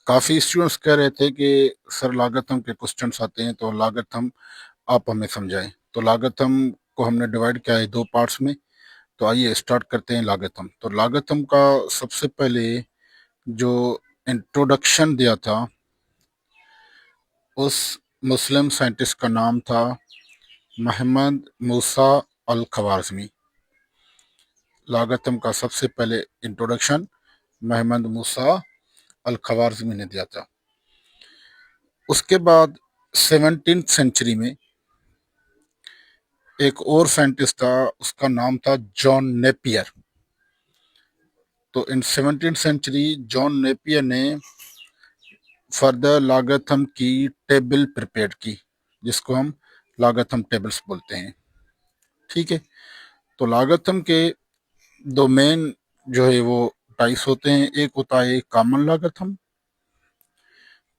काफ़ी स्टूडेंट्स कह रहे थे कि सर लागतम के क्वेश्चंस आते हैं तो लागतम आप हमें समझाएं। तो लागतम को हमने डिवाइड किया है दो पार्ट्स में। तो आइए स्टार्ट करते हैं लागतम। तो लागतम का सबसे पहले जो इंट्रोडक्शन दिया था उस मुस्लिम साइंटिस्ट का नाम था मोहम्मद मूसा अल खवारिज़मी। लागतम का सबसे पहले इंट्रोडक्शन मोहम्मद मूसा अल खवारिज़मी ने दिया था। उसके बाद 17th सेंचुरी में एक और साइंटिस्ट था, उसका नाम था जॉन नेपियर। तो इन 17th सेंचुरी जॉन नेपियर ने फर्दर लागथम की टेबल प्रिपेयर की, जिसको हम लागथम टेबल्स बोलते हैं। ठीक है। तो लागथम के दो मेन जो है वो टाइप्स होते हैं। एक होता है कॉमन लागथम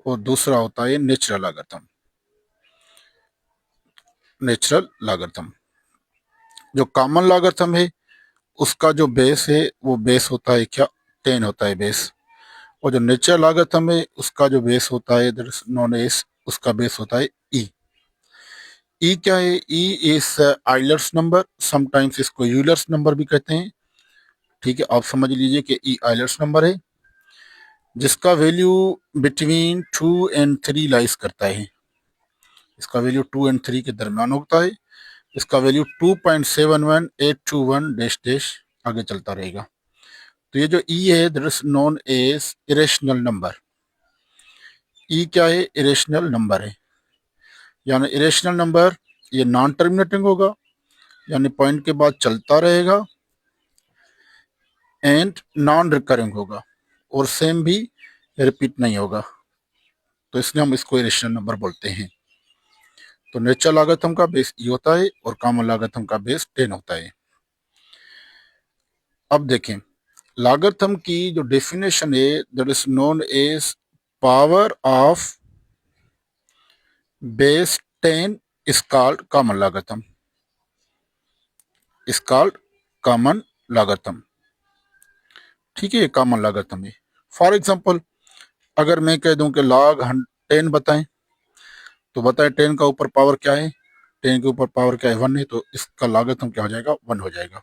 और दूसरा होता है नेचुरल लागथम। नेचुरल लागथम, जो कॉमन लागथम है उसका जो बेस है वो बेस होता है क्या, 10 होता है बेस। और जो नेचुरल लागथम है उसका जो बेस होता है दैट इज नॉन एज, उसका बेस होता है ई। ई क्या है? E is Euler's number, sometimes इसको यूलर्स नंबर भी कहते हैं। ठीक है, आप समझ लीजिए कि ई आइलर्स नंबर है जिसका वैल्यू बिटवीन 2 and 3 लाइज करता है। इसका वैल्यू 2 and 3 के दरमियान होता है। इसका वैल्यू 2.71821 डैश डैश आगे चलता रहेगा। तो ये जो ई है that is known as irrational number. E क्या है? इरेशनल नंबर है। यानी इरेशनल नंबर ये नॉन टर्मिनेटिंग होगा, यानी पॉइंट के बाद चलता रहेगा, एंड नॉन रिकरिंग होगा, और सेम भी रिपीट नहीं होगा। तो इसलिए हम इसको इरेशनल नंबर बोलते हैं। तो नेचुरल लागथम का बेस ई होता है और कॉमन लागथम का बेस 10 होता है। अब देखें, लागथम की जो डेफिनेशन है that is known as power of base 10 is called common logarithm, is called common logarithm. ठीक है, कॉमन लागथम है। फॉर एग्जाम्पल, अगर मैं कह दूं कि लॉग 10 बताएं, तो बताएं 10 का ऊपर पावर क्या है? 10 के ऊपर पावर क्या है? 1 है, तो इसका लागथम क्या हो जाएगा? 1 हो जाएगा।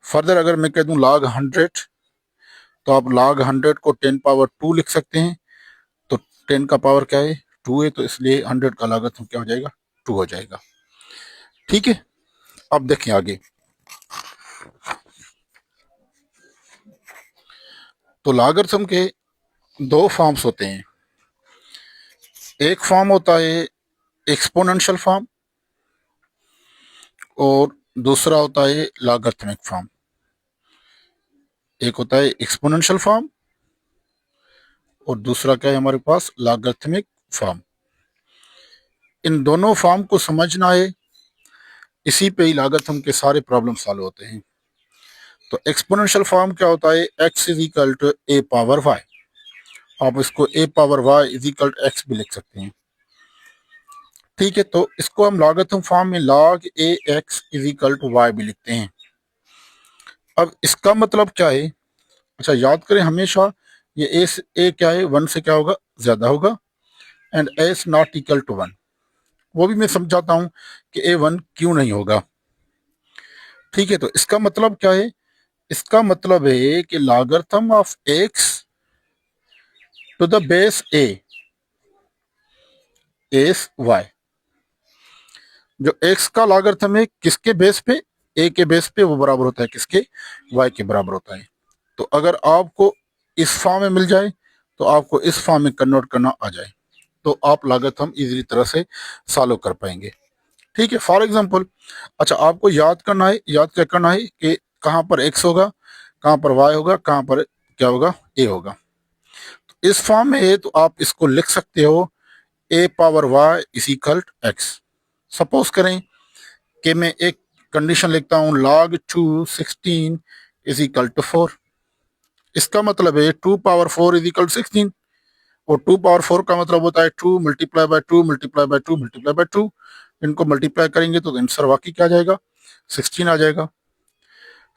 फर्दर अगर मैं कह दूं लॉग 100, तो आप लॉग 100 को 10 पावर 2 लिख सकते हैं। तो 10 का पावर क्या है? 2 है, तो इसलिए 100 का लागथम क्या हो जाएगा? 2 हो जाएगा। ठीक है, अब देखें आगे। तो लागथम के दो फॉर्म्स होते हैं। एक फॉर्म होता है एक्सपोनेंशियल फॉर्म और दूसरा होता है लॉगरिथमिक फॉर्म। एक होता है एक्सपोनेंशियल फॉर्म और दूसरा क्या है हमारे पास? Logarithmic form. इन दोनों फॉर्म को समझना है, इसी पे ही लॉगरिथम के सारे प्रॉब्लम सॉल्व होते हैं। तो एक्सपोनेंशियल फॉर्म क्या होता है? x is equal to a power y. आप इसको a power y is equal to x भी लिख सकते हैं। ठीक है, तो इसको हम लॉगरिथम फॉर्म में log a x is equal to y भी लिखते हैं। अब इसका मतलब क्या है? अच्छा, याद करें हमेशा, ये ए क्या है? 1 से क्या होगा? ज्यादा होगा। And s not equal to 1, वो भी मैं समझाता हूं कि ए 1 क्यों नहीं होगा। ठीक है, तो इसका मतलब क्या है? इसका मतलब है कि logarithm of x to the base a is y. जो एक्स का लॉगरिथम है किसके बेस पे? ए के बेस पे, वो बराबर होता है किसके? वाई के बराबर होता है। तो अगर आपको इस फॉर्म में मिल जाए तो आपको इस फॉर्म में कन्वर्ट करना आ जाए, तो आप लॉगरिथम इजीली तरह से सॉल्व कर पाएंगे। ठीक है, फॉर एग्जांपल, अच्छा आपको याद करना है, याद क्या करना है कि कहाँ पर एक्स होगा, कहाँ पर वाई होगा, कहाँ पर क्या होगा? ए होगा। तो इस फॉर्म में है तो आप इसको लिख सकते हो a power y is equal x. Suppose करें कि मैं एक कंडीशन लिखता हूं log 216 इज इक्वल टू 4। इसका मतलब है 2 पावर 4 इज इक्वल 16, और 2 पावर 4 का मतलब होता है 2 multiply by 2 multiply by 2 multiply by 2। इनको मल्टीप्लाई करेंगे तो आंसर वाकई क्या आ जाएगा? 16 आ जाएगा।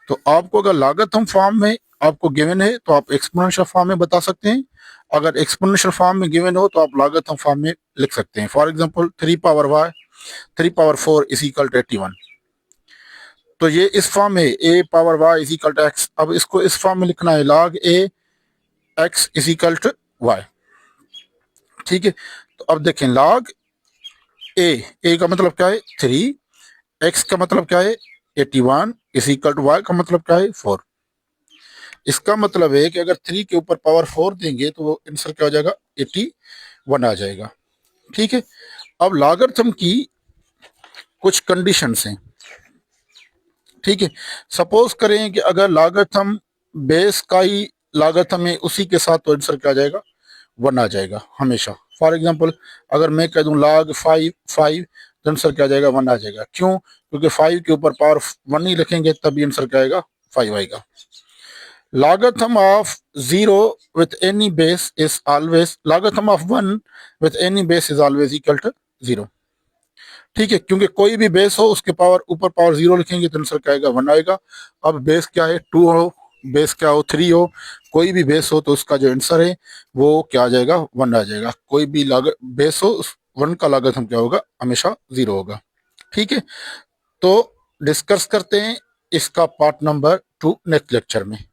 तो आपको अगर लागत हम फॉर्म में आपको गिवन है तो आप एक्सपोनेंशियल फॉर्म में बता सकते हैं, अगर एक्सपोनेंशियल फॉर्म में गिवन हो तो आप लॉगरिथम फॉर्म में लिख सकते हैं। For example 3 power is equal to 81, तो ये इस फॉर्म में a power y is equal to x. अब इसको इस फॉर्म में लिखना है log a x is equal to y। ठीक है, तो अब देखें log a का मतलब क्या है 3, x का मतलब क्या है 81 इज इक्वल टू y का मतलब क्या है 4। इसका मतलब है कि अगर 3 के ऊपर पावर 4 देंगे तो वो आंसर क्या हो जाएगा 81 आ जाएगा। ठीक है, अब लॉगरिथम की कुछ कंडीशंस हैं। ठीक है, सपोज करें कि अगर लॉगरिथम बेस का ही लॉगरिथम है उसी के साथ, तो आंसर क्या आ जाएगा 1 आ जाएगा हमेशा। फॉर एग्जांपल अगर मैं कह दूं log 5 तो आंसर क्या आ जाएगा 1 आ जाएगा। क्यों? क्योंकि 5 के ऊपर पावर 1 ही लिखेंगे तभी आंसर क्या आएगा 5 आएगा। Logarithm of 0 with any base is always, logarithm of 1 with any base is always equal to 0। ठीक है, क्योंकि कोई भी बेस हो उसके पावर ऊपर पावर 0 लिखेंगे तो आंसर क्या आएगा 1 आएगा। अब बेस क्या है 2 हो, बेस क्या हो 3 हो, कोई भी बेस हो तो उसका जो आंसर है वो क्या आ जाएगा 1 आ जाएगा। कोई भी बेस हो उस 1 का लॉगरिथम क्या होगा हमेशा 0 होगा। ठीक है, तो डिस्कस करते हैं इसका पार्ट नंबर 2 नेक्स्ट लेक्चर में।